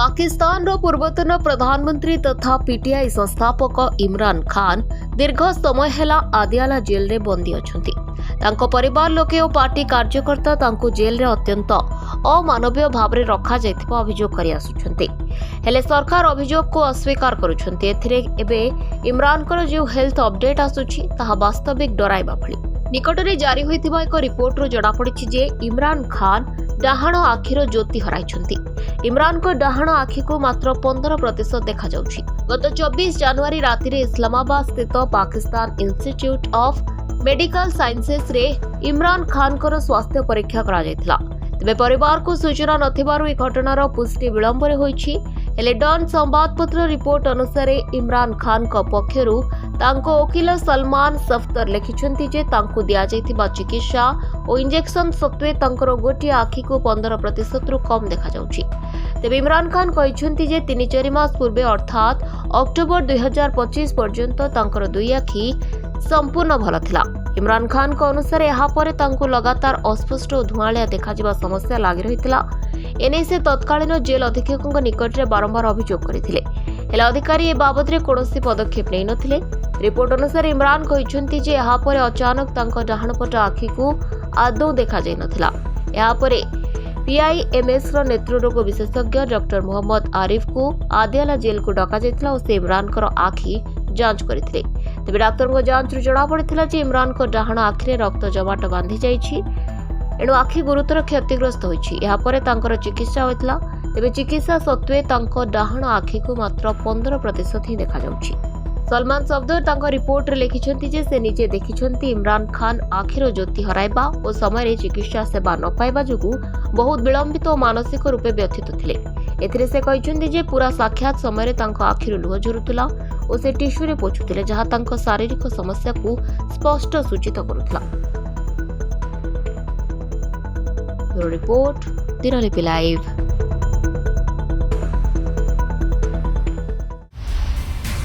पाकिस्तान पूर्वतन प्रधानमंत्री तथा पीटीआई संस्थापक इमरान खान दीर्घ समय हेला आदियाला जेल रे बंदी अछंती। तांको परिवार लोके और पार्टी कार्यकर्ता तांको जेल रे अत्यंत अमानवीय भाव रे रखा जायतिबा अभियोग करि आसुछंती। हेले सरकार अभियोग को अस्वीकार करुछंती। एथिरे एबे इमरान कर जो हेल्थ अपडेट आसुछि ताहा वास्तविक डराइबा भଳି। निकटरे जारी होइतिबा एक रिपोर्ट रो जडा पड़िछि जे इमरान खान डाहाण आखिर ज्योति हराइछंती। इमरान को डाहाण आखि को मात्र 15% देखा जाउछि। गत 24 जनवरी राति रे इस्लामाबाद स्थित Pakistan institute of medical sciences रे इमरान खान को स्वास्थ्य परीक्षा करा जायतिला। तेबे परिवार को सूचना नथिबारु ए घटनार पुष्टि विलंब रे होइछि। हेले डन संवादपत्र रिपोर्ट अनुसार इमरान खान को पक्षरु तांको वकील सलमान सफ्तर लिखिछंती जे तांको दिया जायतिबा चिकित्सा और इंजेक्शन सत्वे तांकर गोटी आखि को 15% रु कम देखा जाउछि। तेबे इमरान खान कहिछंती जे 3-4 मास पूर्वे अर्थात अक्टोबर 2025 पर्यंत तांकर दुई आखि संपूर्ण भल थिला। इमरान खान को अनुसार यहाँ पर तांको लगातार अस्पष्ट और धुआलिया देखा समस्या लगी रही। एने से तत्कालीन जेल अधीक्षक निकट में बारंबार अभियोग करथिले। हेले अधिकारी ए बाबद रे कोनोसी पदक्षेप नै नथिले। रिपोर्ट अनुसार इमरान कहिछंती जे यहाँ पर अचानक तांको डाहाण पट आखि को आदौ देखा जाय नथिला। यहाँ पर पीआईएमएस रो नेत्ररोग विशेषज्ञ डॉक्टर मोहम्मद आरिफ को आदियाला जेल को डका जायतिला और से इमरान कर आखि जांच करथिले। तेबे डाक्टर को जांच जणा पड़िथिला जे इमरान को डाहाण आखिरे रक्त जमाट बांधी जाइछि। एणु आखि गुरुतर क्षतिग्रस्त होइछि। यहाँ पर तांकर चिकित्सा होइतिला। तेबे चिकित्सा सत्वे तांको डाहाण आखि को मात्र 15% ही देखा जाउछि। सलमान सफदर तांको रिपोर्ट रे लिखिछंती जे से निजे देखिछंती इमरान खान आखिर ज्योति हराइबा और समय चिकित्सा सेवा न पाइबा जोगु बहुत विलंबित और मानसिक रूपे व्यथित थिले। एथिरे से कहिछंती जे पूरा साक्षात समय तांको आखिर लुह झरुतला और से टिश्यू रे पोछुतिले जहा तांको शारीरिक समस्या को स्पष्ट सूचित करुतला। Report Dinalipi live.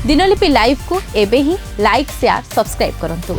Dinalipi live को एबे ही लाइक शेयर सब्सक्राइब करंतु।